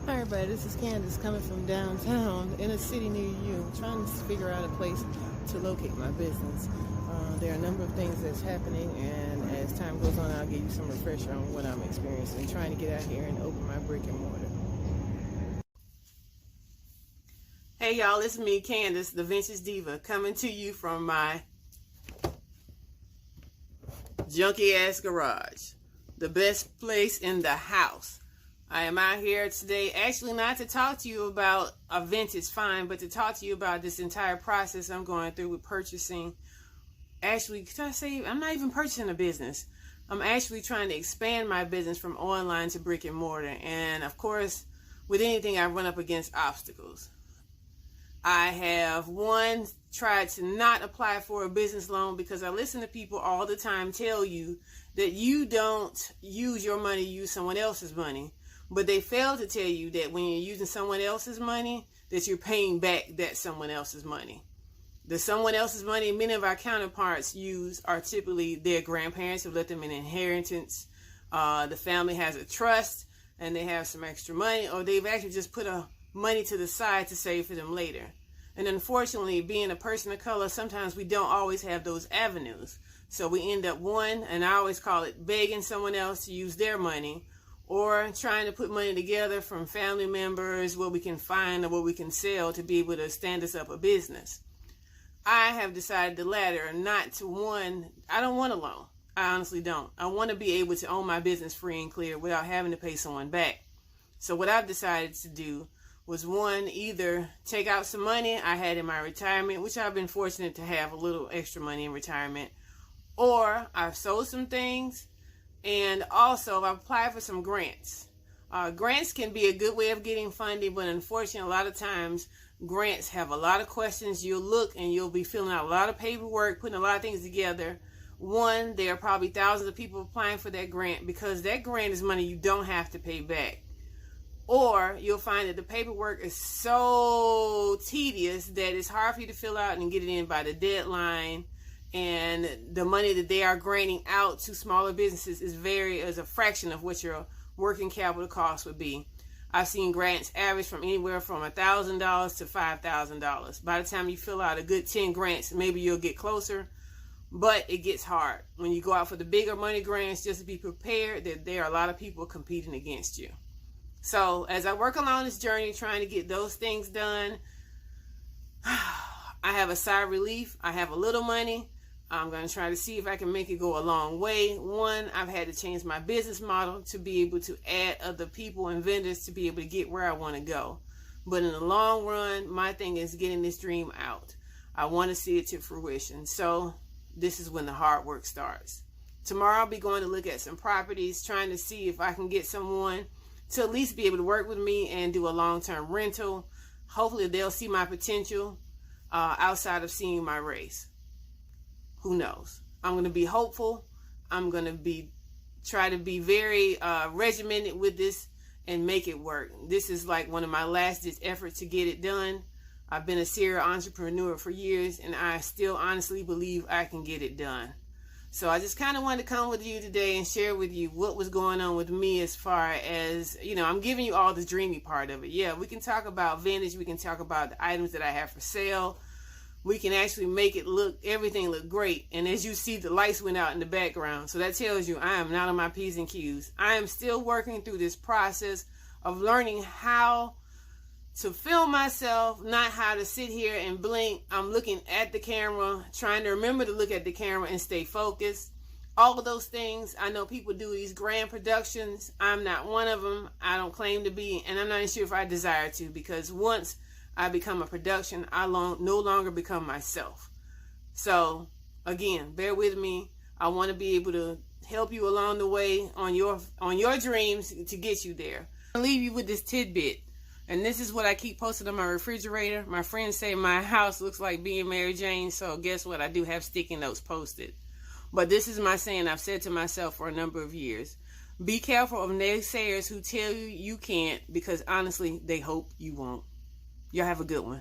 Hi everybody, this is Candace coming from downtown in a city near you, trying to figure out a place to locate my business. There are a number of things that's happening, and as time goes on, I'll give you some refresher on what I'm experiencing, trying to get out here and open my brick and mortar. Hey y'all, it's me, Candace, the Vintage Diva, coming to you from my junky ass garage, the best place in the house. I am out here today, actually not to talk to you about a vintage find, but to talk to you about this entire process I'm going through with purchasing. Actually, can I say, I'm not even purchasing a business. I'm actually trying to expand my business from online to brick and mortar. And of course, with anything, I run up against obstacles. I have, one, tried to not apply for a business loan because I listen to people all the time tell you that you don't use your money, use someone else's money. But they fail to tell you that when you're using someone else's money, that you're paying back that someone else's money. The someone else's money many of our counterparts use are typically their grandparents who left them an inheritance. The family has a trust and they have some extra money, or they've actually just put money to the side to save for them later. And unfortunately, being a person of color, sometimes we don't always have those avenues. So we end up, one, and I always call it begging someone else to use their money, or trying to put money together from family members, what we can find or what we can sell to be able to stand us up a business. I have decided the latter, not to one, I don't want a loan. I honestly don't. I want to be able to own my business free and clear without having to pay someone back. So what I've decided to do was, one, either take out some money I had in my retirement, which I've been fortunate to have a little extra money in retirement, or I've sold some things. And also, I've applied for some grants. Grants can be a good way of getting funding, but unfortunately, a lot of times, grants have a lot of questions. You'll look and you'll be filling out a lot of paperwork, putting a lot of things together. One, there are probably thousands of people applying for that grant because that grant is money you don't have to pay back. Or you'll find that the paperwork is so tedious that it's hard for you to fill out and get it in by the deadline. And the money that they are granting out to smaller businesses is a fraction of what your working capital cost would be. I've seen grants average from anywhere from $1,000 to $5,000. By the time you fill out a good 10 grants, maybe you'll get closer, but it gets hard. When you go out for the bigger money grants, just to be prepared that there are a lot of people competing against you. So as I work along this journey, trying to get those things done, I have a sigh of relief. I have a little money. I'm going to try to see if I can make it go a long way. One, I've had to change my business model to be able to add other people and vendors to be able to get where I want to go. But in the long run, my thing is getting this dream out. I want to see it to fruition. So this is when the hard work starts. Tomorrow I'll be going to look at some properties, trying to see if I can get someone to at least be able to work with me and do a long-term rental. Hopefully they'll see my potential outside of seeing my race. Who knows? I'm going to be hopeful. I'm going to try to be very regimented with this and make it work. This is like one of my last-ditch efforts to get it done. I've been a serial entrepreneur for years, and I still honestly believe I can get it done. So I just kind of wanted to come with you today and share with you what was going on with me as far as, I'm giving you all the dreamy part of it. Yeah, we can talk about vintage. We can talk about the items that I have for sale. We can actually make it everything look great. And as you see, the lights went out in the background. So that tells you I am not on my P's and Q's. I am still working through this process of learning how to film myself, not how to sit here and blink. I'm looking at the camera, trying to remember to look at the camera and stay focused. All of those things. I know people do these grand productions. I'm not one of them. I don't claim to be, and I'm not even sure if I desire to, because once I become a production, I no longer become myself. So again, bear with me. I want to be able to help you along the way on your dreams to get you there. I'll leave you with this tidbit. And this is what I keep posting on my refrigerator. My friends say my house looks like being Mary Jane. So guess what? I do have sticky notes posted. But this is my saying I've said to myself for a number of years. Be careful of naysayers who tell you you can't, because honestly, they hope you won't. Y'all have a good one.